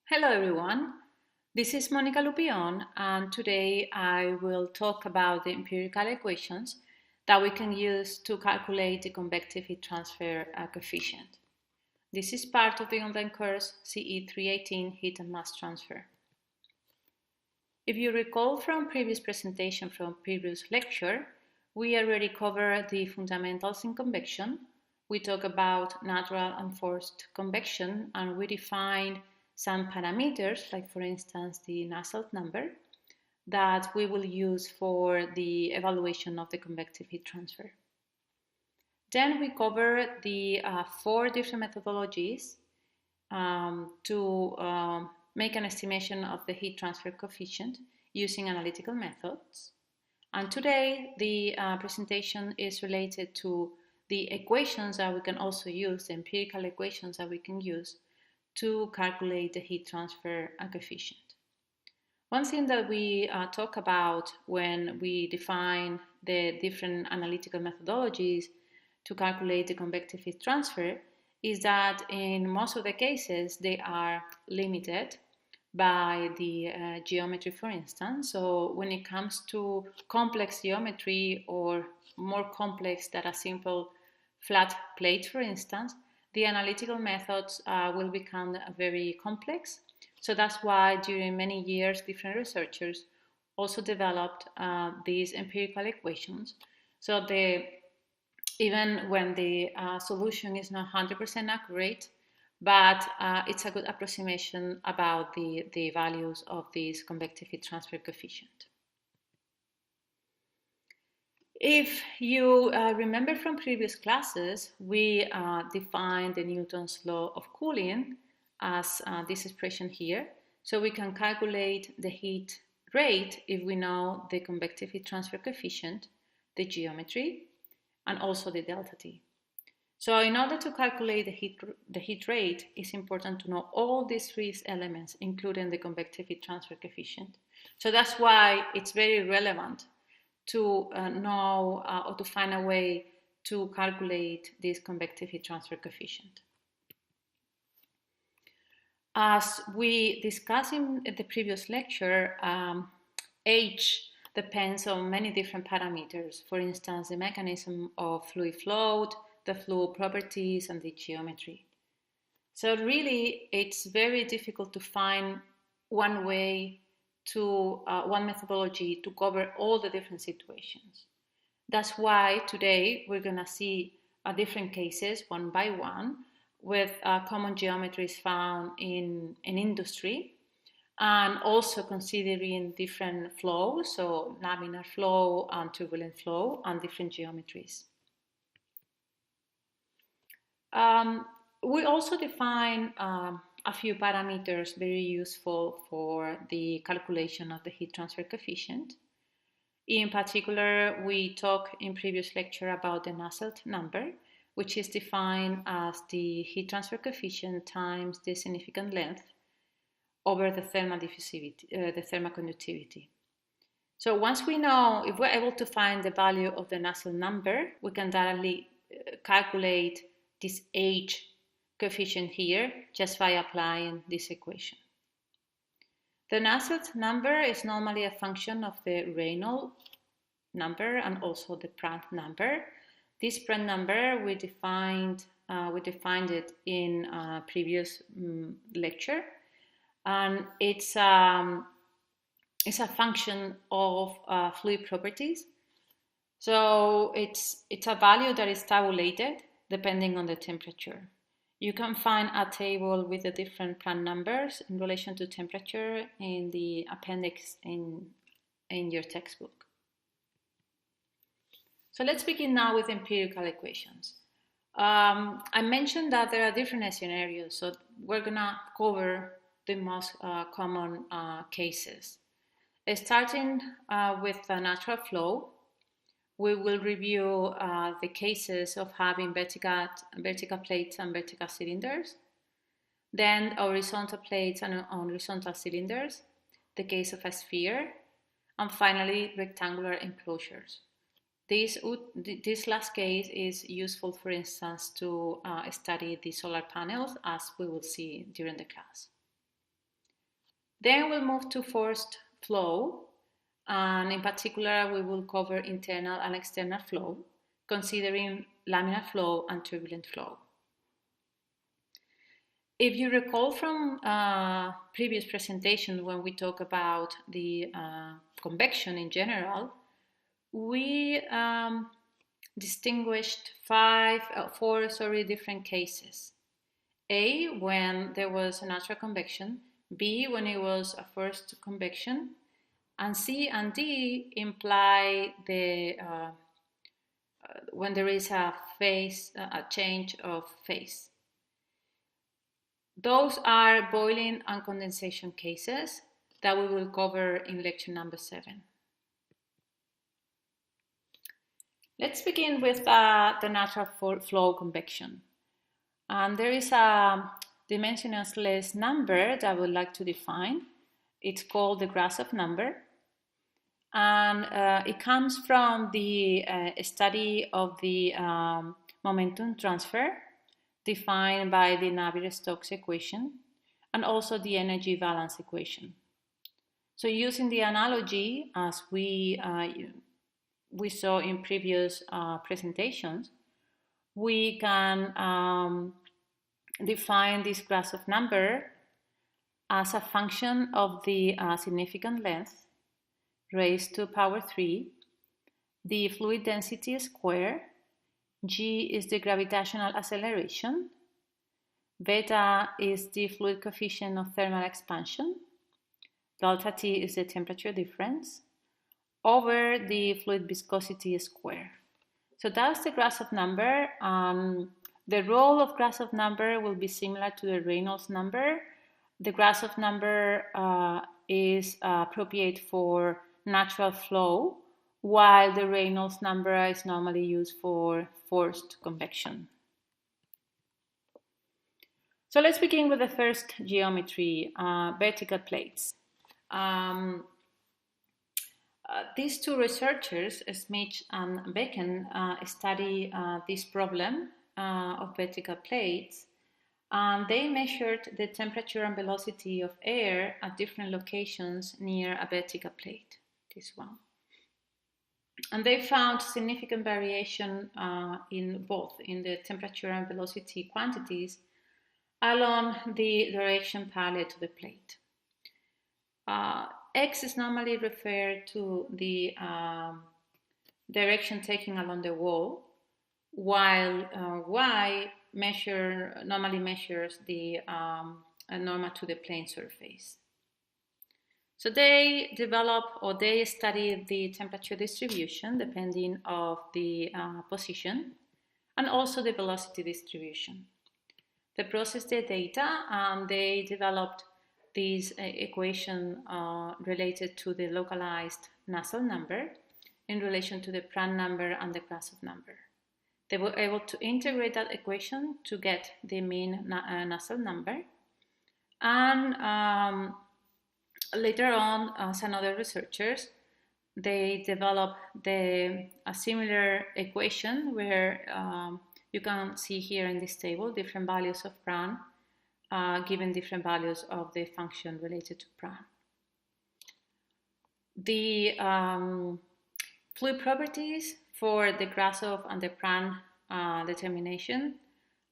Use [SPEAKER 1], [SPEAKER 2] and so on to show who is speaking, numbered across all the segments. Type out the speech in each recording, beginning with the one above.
[SPEAKER 1] Hello everyone, this is Monica Lupion and today I will talk about the empirical equations that we can use to calculate the convective heat transfer coefficient. This is part of the online course CE 318 Heat and Mass Transfer. If you recall from previous presentation from previous lecture, we already covered the fundamentals in convection. We talk about natural and forced convection and we defined some parameters, like for instance the Nusselt number, that we will use for the evaluation of the convective heat transfer. Then we cover the 4 different methodologies to make an estimation of the heat transfer coefficient using analytical methods. And today the presentation is related to the equations that we can also use, the empirical equations that we can use to calculate the heat transfer coefficient. One thing that we talk about when we define the different analytical methodologies to calculate the convective heat transfer is that in most of the cases they are limited by the geometry, for instance. So when it comes to complex geometry or more complex than a simple flat plate, for instance, the analytical methods will become very complex. So that's why during many years different researchers also developed these empirical equations. So even when the solution is not 100% accurate, but it's a good approximation about the values of this convective heat transfer coefficient. If you remember from previous classes, we defined the Newton's law of cooling as this expression here. So we can calculate the heat rate if we know the convective heat transfer coefficient, the geometry, and also the delta T. So in order to calculate the heat rate, it's important to know all these 3 elements, including the convective heat transfer coefficient. So that's why it's very relevant to know or to find a way to calculate this convective heat transfer coefficient. As we discussed in the previous lecture, H depends on many different parameters. For instance, the mechanism of fluid flow, the fluid properties, and the geometry. So really, it's very difficult to find one way to one methodology to cover all the different situations. That's why today we're going to see different cases one by one with common geometries found in industry and also considering different flows, so laminar flow and turbulent flow and different geometries. We also define a few parameters very useful for the calculation of the heat transfer coefficient. In particular, we talked in previous lecture about the Nusselt number, which is defined as the heat transfer coefficient times the significant length over the thermal diffusivity, the thermal conductivity. So once we know, if we're able to find the value of the Nusselt number, we can directly calculate this H coefficient here just by applying this equation. The Nusselt number is normally a function of the Reynolds number and also the Prandtl number. This Prandtl number we defined it in a previous lecture, and it's a function of fluid properties. So it's a value that is tabulated depending on the temperature. You can find a table with the different Prandtl numbers in relation to temperature in the appendix in your textbook. So let's begin now with empirical equations. I mentioned that there are different scenarios, so we're going to cover the most common cases. Starting with the natural flow, we will review the cases of having vertical plates and vertical cylinders, then horizontal plates and horizontal cylinders, the case of a sphere, and finally rectangular enclosures. This last case is useful, for instance, to study the solar panels, as we will see during the class. Then we'll move to forced flow, and in particular we will cover internal and external flow, considering laminar flow and turbulent flow. If you recall from previous presentations when we talk about the convection in general, we distinguished four different cases. A, when there was a natural convection, B, when it was a forced convection, and C and D imply when there is a change of phase. Those are boiling and condensation cases that we will cover in lecture number 7. Let's begin with the natural flow convection. And there is a dimensionless number that I would like to define. It's called the Grasov number. And it comes from the study of the momentum transfer defined by the Navier-Stokes equation and also the energy balance equation. So using the analogy as we saw in previous presentations, we can define this Grasov number as a function of the significant length raised to power 3, the fluid density square, g is the gravitational acceleration, beta is the fluid coefficient of thermal expansion, delta T is the temperature difference, over the fluid viscosity square. So that's the Grasov number. The role of Grasov number will be similar to the Reynolds number. The Grasov number is appropriate for natural flow, while the Reynolds number is normally used for forced convection. So let's begin with the first geometry, vertical plates. These two researchers, Smith and Becken, study this problem of vertical plates, and they measured the temperature and velocity of air at different locations near a vertical plate, this one. And they found significant variation in the temperature and velocity quantities along the direction parallel to the plate. X is normally referred to the direction taken along the wall, while Y normally measures the normal to the plane surface. So they study the temperature distribution depending on the position and also the velocity distribution. They processed the data and they developed this equation related to the localized Nusselt number in relation to the Prandtl number and the Grasov number. They were able to integrate that equation to get the mean Nusselt number. And later on, some other researchers, they developed a similar equation where you can see here in this table different values of Prandtl given different values of the function related to Prandtl. The fluid properties for the Grasov and the Prandtl determination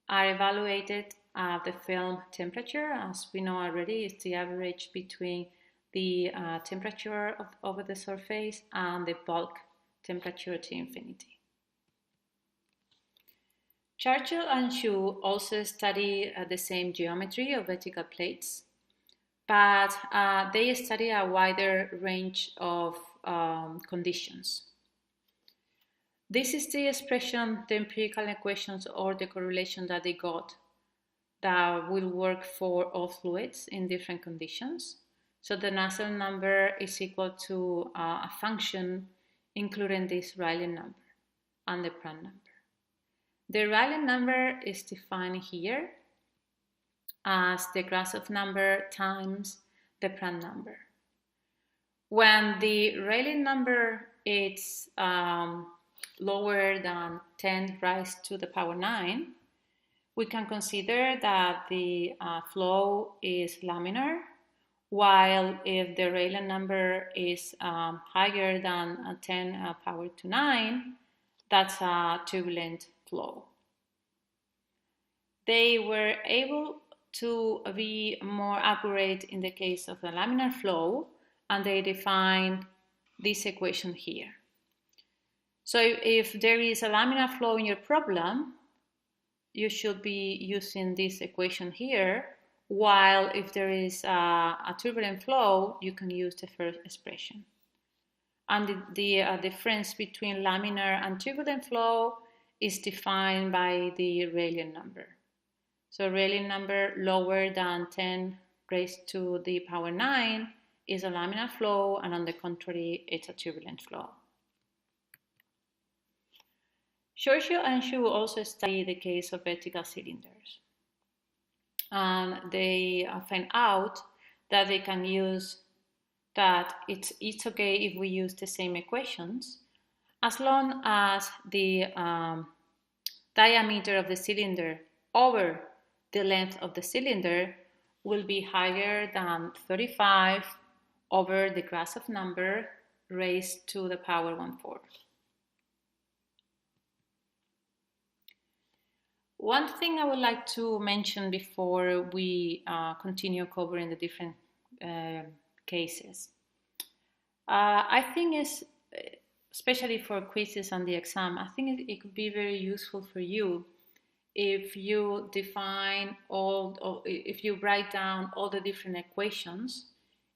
[SPEAKER 1] are evaluated at the film temperature. As we know already, it's the average between the temperature over the surface and the bulk temperature to infinity. Churchill and Xu also study the same geometry of vertical plates, but they study a wider range of conditions. This is the expression, the empirical equations or the correlation that they got that will work for all fluids in different conditions. So the Nusselt number is equal to a function including this Rayleigh number and the Prandtl number. The Rayleigh number is defined here as the Grasov number times the Prandtl number. When the Rayleigh number is lower than 10 raised to the power 9, we can consider that the flow is laminar, while if the Rayleigh number is higher than 10 power to 9, that's a turbulent flow. They were able to be more accurate in the case of the laminar flow, and they defined this equation here. So if there is a laminar flow in your problem, you should be using this equation here, while if there is a turbulent flow, you can use the first expression. And the difference between laminar and turbulent flow is defined by the Rayleigh number. So Rayleigh number lower than 10 raised to the power 9 is a laminar flow, and on the contrary, it's a turbulent flow. Giorgio and Xu also study the case of vertical cylinders. And they find out that they can use that it's okay if we use the same equations as long as the diameter of the cylinder over the length of the cylinder will be higher than 35 over the Grasov number raised to the power 1/4. One thing I would like to mention before we continue covering the different cases. I think it's, especially for quizzes and the exam, I think it could be very useful for you if you define if you write down all the different equations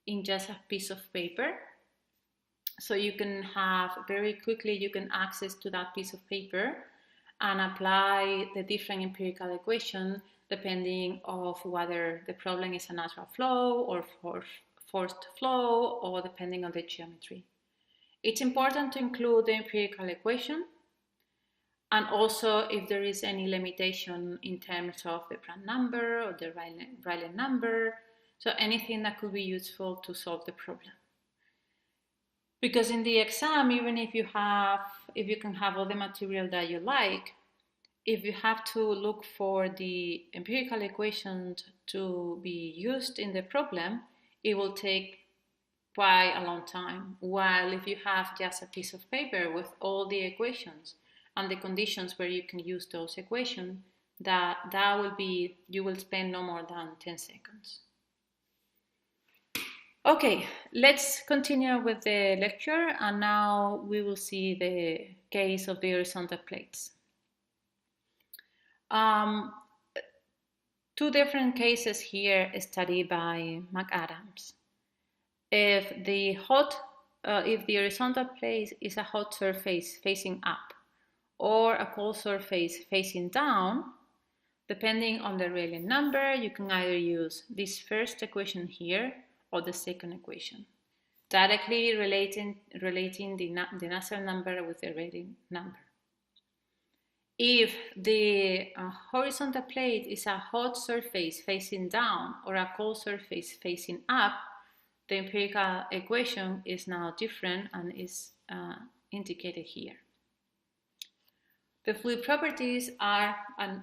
[SPEAKER 1] in just a piece of paper. So you can have very quickly, you can access to that piece of paper and apply the different empirical equation depending of whether the problem is a natural flow or forced flow, or depending on the geometry. It's important to include the empirical equation, and also if there is any limitation in terms of the Prandtl number or the Rayleigh number, so anything that could be useful to solve the problem. Because in the exam, even if you can have all the material that you like, if you have to look for the empirical equations to be used in the problem, it will take quite a long time. While if you have just a piece of paper with all the equations and the conditions where you can use those equations, you will spend no more than 10 seconds. Okay, let's continue with the lecture, and now we will see the case of the horizontal plates. Two different cases here studied by McAdams. If the horizontal plate is a hot surface facing up or a cold surface facing down, depending on the Rayleigh number, you can either use this first equation here or the second equation, directly relating the Nusselt number with the Rayleigh number. If the horizontal plate is a hot surface facing down or a cold surface facing up, the empirical equation is now different and is indicated here. The fluid properties are,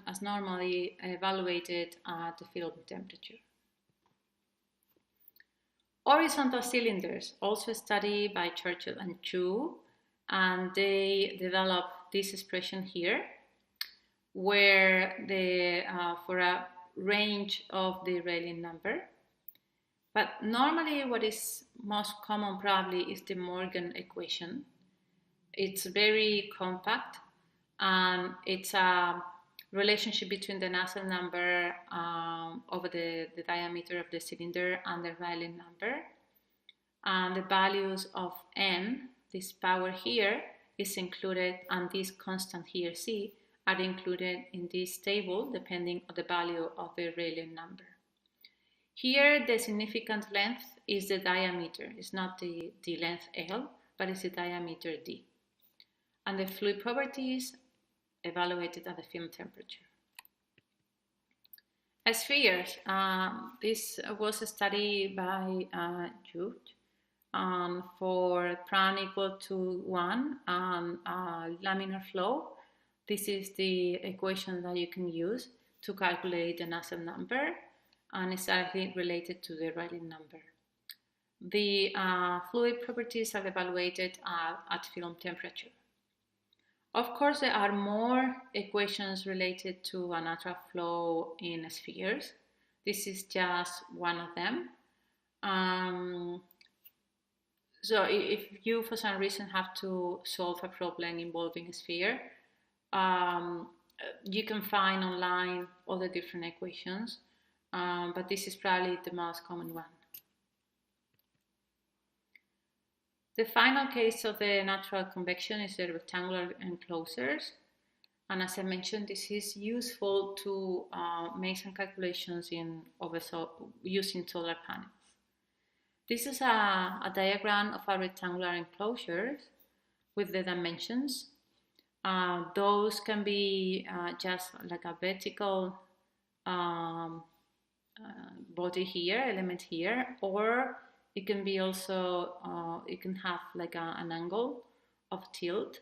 [SPEAKER 1] as normally, evaluated at the film temperature. Horizontal cylinders, also studied by Churchill and Chu, and they developed this expression here, where for a range of the Rayleigh number. But normally what is most common probably is the Morgan equation. It's very compact, and it's a relationship between the Nusselt number over the diameter of the cylinder and the Rayleigh number. And the values of n, this power here, is included, and this constant here, c, are included in this table depending on the value of the Rayleigh number. Here, the significant length is the diameter. It's not the length L, but it's the diameter d. And the fluid properties evaluated at the film temperature. Spheres. This was a study by Jude for Prandtl equal to 1 and laminar flow. This is the equation that you can use to calculate the Nusselt number, and it's directly related to the Rayleigh number. the fluid properties are evaluated at film temperature. Of course, there are more equations related to a natural flow in spheres. This is just one of them. So if you, for some reason, have to solve a problem involving a sphere, you can find online all the different equations, but this is probably the most common one. The final case of the natural convection is the rectangular enclosures. And as I mentioned, this is useful to make some calculations using solar panels. This is a diagram of a rectangular enclosure with the dimensions. Those can be just like a vertical body here, element here, or it can be also, it can have like an angle of tilt.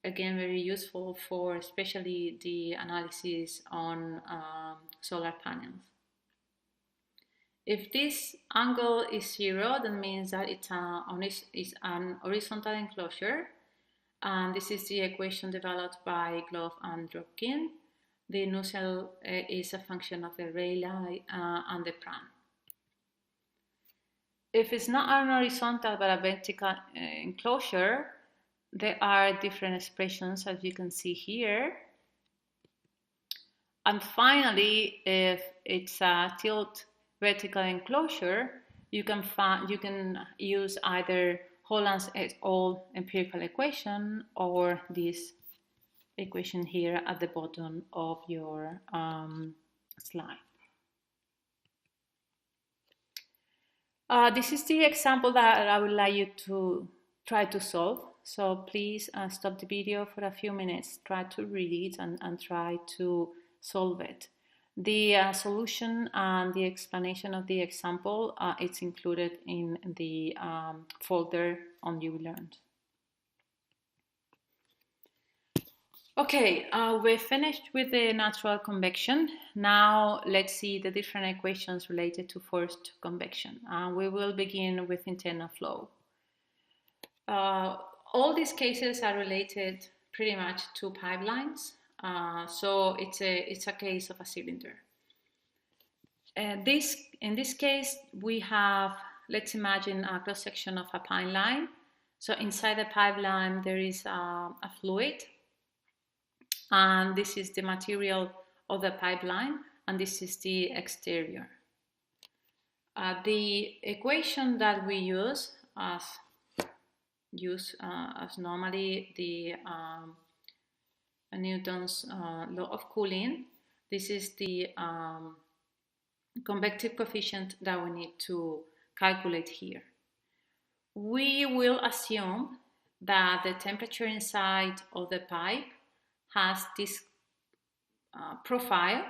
[SPEAKER 1] Again, very useful for especially the analysis on solar panels. If this angle is 0, that means that it's an horizontal enclosure. And this is the equation developed by Glove and Dropkin. The Nusselt is a function of the Rayleigh and the Pran. If it's not an horizontal but a vertical enclosure, there are different expressions, as you can see here. And finally, if it's a tilt vertical enclosure, you can use either Holland's et al. Empirical equation or this equation here at the bottom of your slide. This is the example that I would like you to try to solve. So please stop the video for a few minutes, try to read it and try to solve it. The solution and the explanation of the example, it's included in the folder on You Learned. Okay, we're finished with the natural convection. Now let's see the different equations related to forced convection. We will begin with internal flow. All these cases are related pretty much to pipelines. So it's a case of a cylinder. In this case, we have, let's imagine a cross-section of a pipeline. So inside the pipeline, there is a fluid. And this is the material of the pipeline, and this is the exterior. The equation that we use as normally the Newton's law of cooling. This is the convective coefficient that we need to calculate here. We will assume that the temperature inside of the pipe has this profile,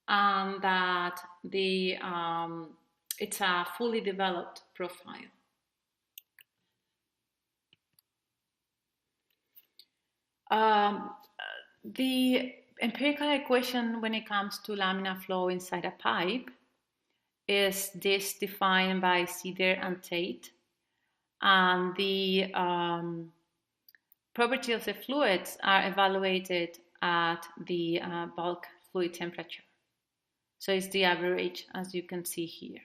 [SPEAKER 1] and that it's a fully developed profile. The empirical equation when it comes to laminar flow inside a pipe is this defined by Cedar and Tate, and the property of the fluids are evaluated at the bulk fluid temperature. So it's the average, as you can see here.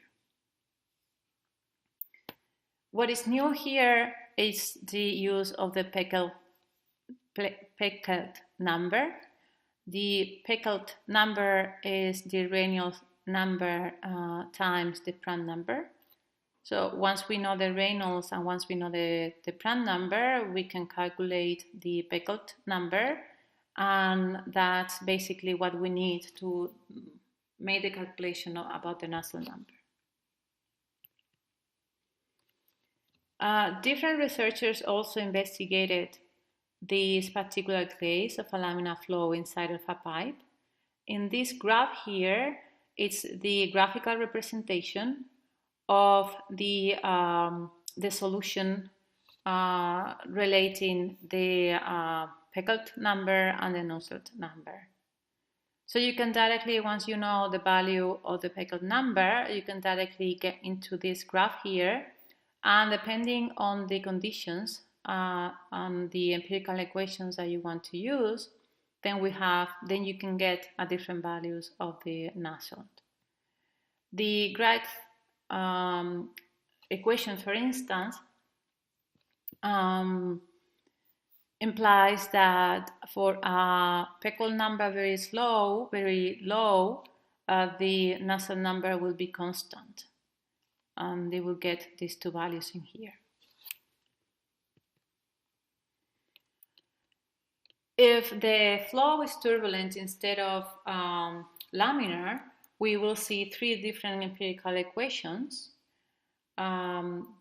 [SPEAKER 1] What is new here is the use of the Peckel number. The Peckel number is the Reynolds number times the Pran number. So once we know the Reynolds and once we know the Pran number, we can calculate the Peckel number, and that's basically what we need to make the calculation about the Nusselt number. Different researchers also investigated this particular case of a laminar flow inside of a pipe. In this graph here, it's the graphical representation of the solution relating the Peckel number and the Nusselt number. So you can directly, once you know the value of the Peckel number, you can directly get into this graph here And depending on the conditions and the empirical equations that you want to use, then you can get different values of the Nusselt. The Greif equation, for instance, implies that for a Peckel number very low, the Nusselt number will be constant. And they will get these two values in here. If the flow is turbulent instead of laminar, we will see three different empirical equations.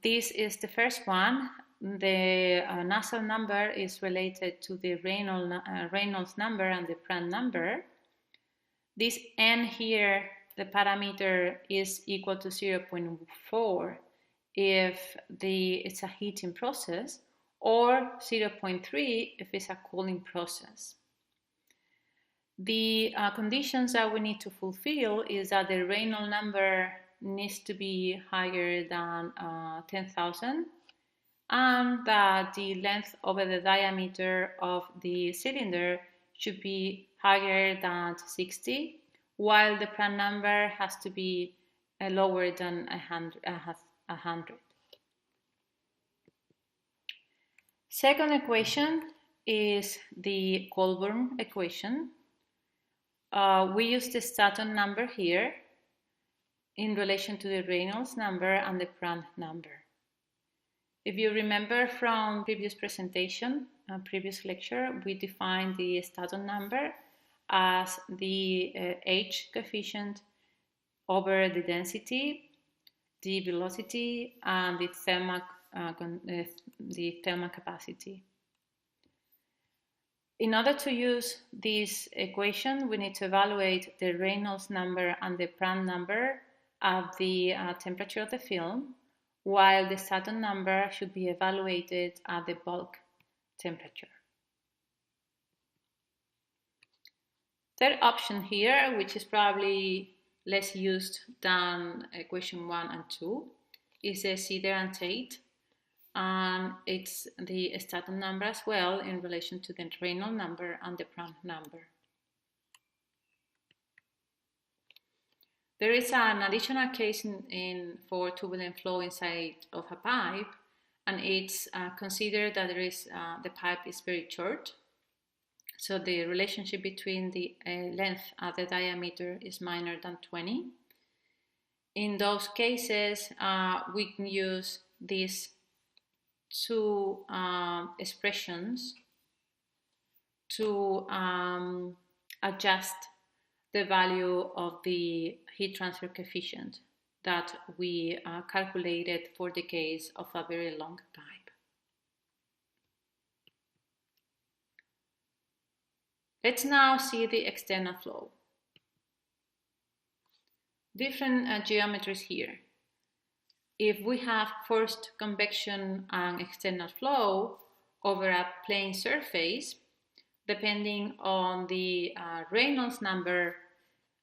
[SPEAKER 1] This is the first one. The Nusselt number is related to the Reynolds number and the Prandtl number. This n here, the parameter, is equal to 0.4 if it's a heating process, or 0.3 if it's a cooling process. The conditions that we need to fulfill is that the Reynolds number needs to be higher than 10,000 and that the length over the diameter of the cylinder should be higher than 60, while the Prandtl number has to be lower than 100. Second equation is the Colburn equation. We use the Staton number here in relation to the Reynolds number and the Prandtl number. If you remember from previous presentation, previous lecture, we defined the Staton number as the H coefficient over the density, the velocity, and the thermal capacity. In order to use this equation, we need to evaluate the Reynolds number and the Prandtl number at the temperature of the film, while the Staton number should be evaluated at the bulk temperature. Third option here, which is probably less used than equation 1 and 2, is the Sider and Tate, and it's the Staton number as well in relation to the Reynolds number and the Prandtl number. There is an additional case for turbulent flow inside of a pipe, and it's considered that the pipe is very short. So the relationship between the length and the diameter is minor than 20. In those cases, we can use these two expressions to adjust the value of the heat transfer coefficient that we calculated for the case of a very long pipe. Let's now see the external flow. Different geometries here. If we have forced convection and external flow over a plane surface, depending on the Reynolds number,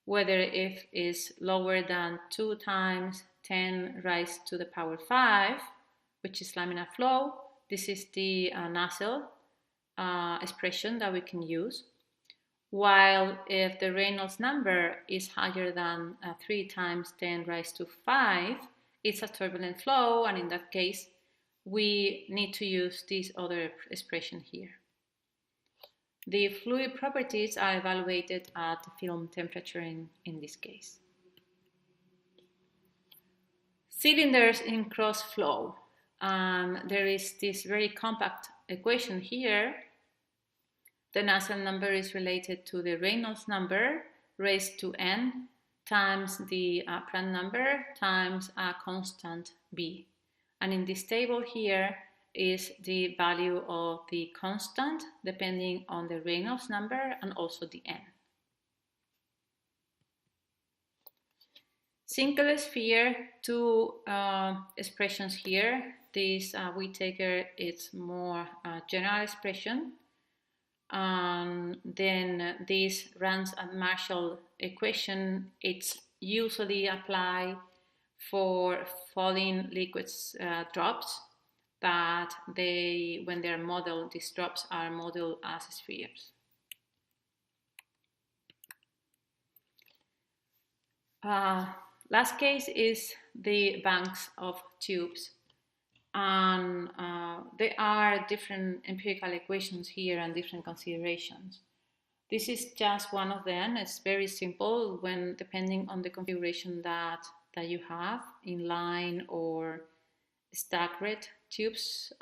[SPEAKER 1] whether it is lower than 2 times 10 raised to the power 5, which is laminar flow, this is the Nusselt expression that we can use. While if the Reynolds number is higher than 3 times 10 raised to 5, it's a turbulent flow, and in that case, we need to use this other expression here. The fluid properties are evaluated at the film temperature in this case. Cylinders in cross flow. There is this very compact equation here. The Nusselt number is related to the Reynolds number raised to n times the Prandtl number times a constant b. And in this table here is the value of the constant depending on the Reynolds number and also the n. Single sphere, two expressions here. This Whittaker is more general expression. Then this Rans and Marshall equation, it's usually applied for falling liquids drops that when they're modeled, these drops are modeled as spheres. Last case is the banks of tubes. And there are different empirical equations here and different considerations. This is just one of them. It's very simple when depending on the configuration that you have, inline or staggered tubes,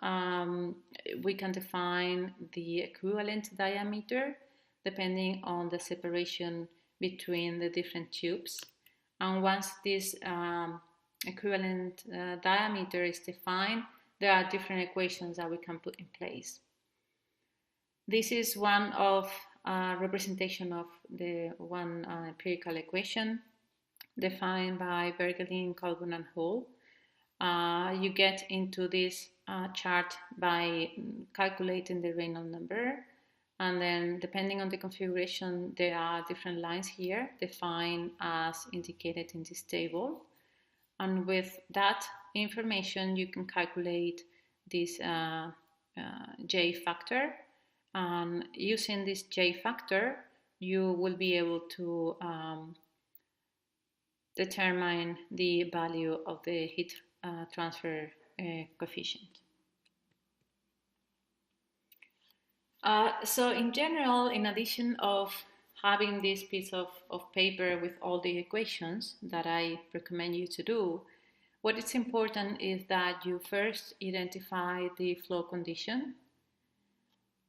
[SPEAKER 1] we can define the equivalent diameter depending on the separation between the different tubes. And once this equivalent diameter is defined, there are different equations that we can put in place. This is one of representation of the one empirical equation defined by Bergelin, Colburn, and Hall. You get into this chart by calculating the Reynolds number, and then depending on the configuration, there are different lines here defined as indicated in this table. And with that information, you can calculate this J factor. And using this J factor, you will be able to determine the value of the heat transfer coefficient. So in general, in addition of having this piece of paper with all the equations that I recommend you to do, what is important is that you first identify the flow condition,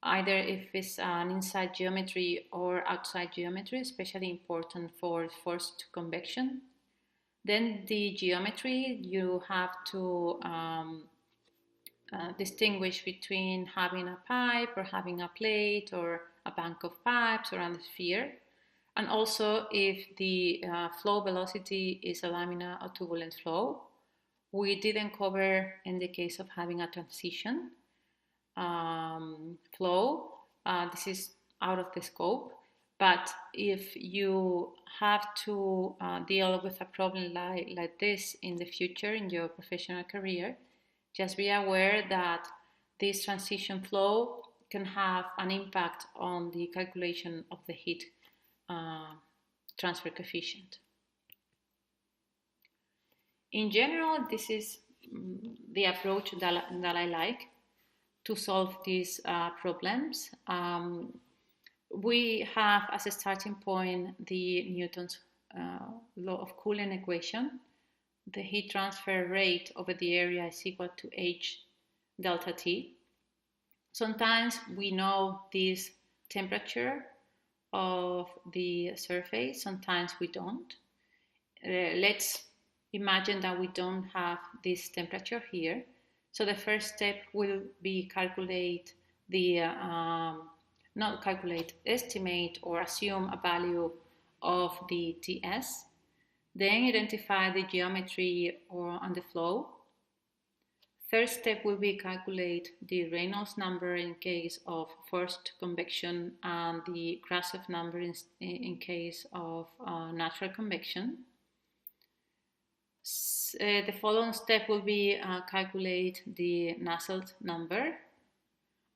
[SPEAKER 1] either if it's an inside geometry or outside geometry, especially important for forced convection. Then the geometry, you have to distinguish between having a pipe or having a plate or a bank of pipes or a sphere, and also if the flow velocity is a laminar or turbulent flow. We didn't cover in the case of having a transition flow. This is out of the scope, but if you have to deal with a problem like this in the future in your professional career, just be aware that this transition flow can have an impact on the calculation of the heat transfer coefficient. In general, this is the approach that I like to solve these problems. We have as a starting point the Newton's law of cooling equation. The heat transfer rate over the area is equal to H delta T. Sometimes we know this temperature of the surface, sometimes we don't. Let's imagine that we don't have this temperature here. So the first step will be estimate or assume a value of the Ts. Then identify the geometry on the flow. Third step will be calculate the Reynolds number in case of forced convection and the Grasov number in case of natural convection. The following step will be calculate the Nusselt number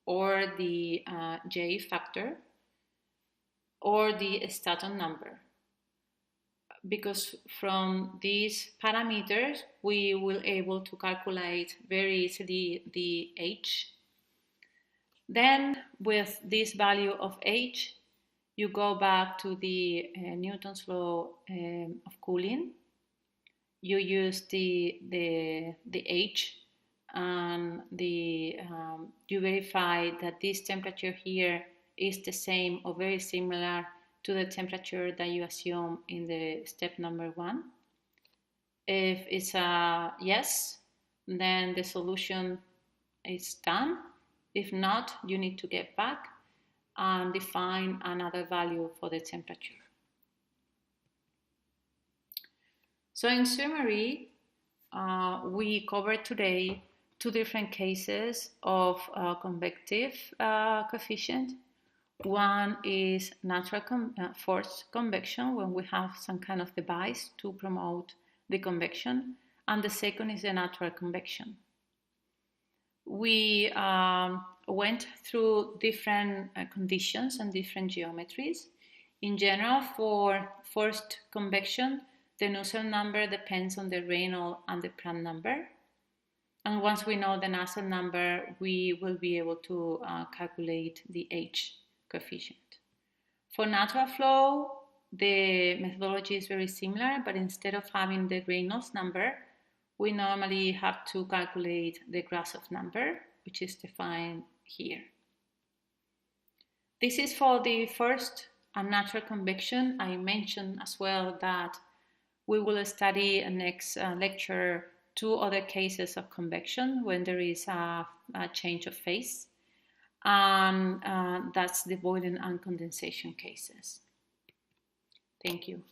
[SPEAKER 1] or the J factor or the Staton number. Because from these parameters, we will able to calculate very easily the H. Then with this value of H, you go back to the Newton's law of cooling. You use the H and you verify that this temperature here is the same or very similar to the temperature that you assume in the step number 1. If it's a yes, then the solution is done. If not, you need to get back and define another value for the temperature. So in summary, we covered today 2 different cases of convective coefficient. One is natural forced convection, when we have some kind of device to promote the convection, and the second is the natural convection. We went through different conditions and different geometries. In general, for forced convection, the Nusselt number depends on the Reynolds and the Prandtl number. And once we know the Nusselt number, we will be able to calculate the H coefficient. For natural flow, the methodology is very similar, but instead of having the Reynolds number, we normally have to calculate the Grashof number, which is defined here. This is for the first natural convection. I mentioned as well that we will study in next lecture 2 other cases of convection when there is a change of phase. That's the boiling and condensation cases. Thank you.